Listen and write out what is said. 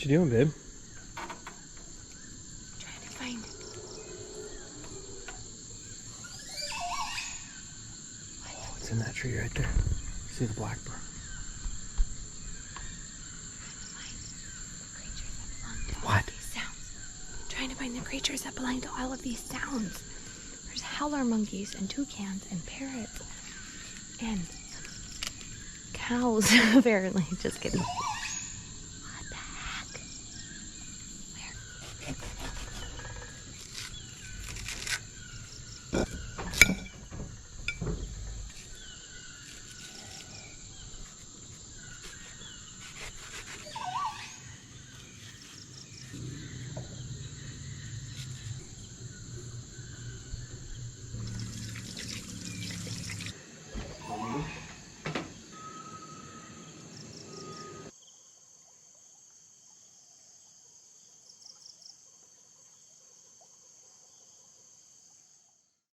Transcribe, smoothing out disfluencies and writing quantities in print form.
What you doing, babe? Trying to find. Oh, it's in that tree right there. See the blackbird. What? Trying to find the creatures that belong to all of these sounds. There's howler monkeys and toucans and parrots and cows, apparently. Just kidding.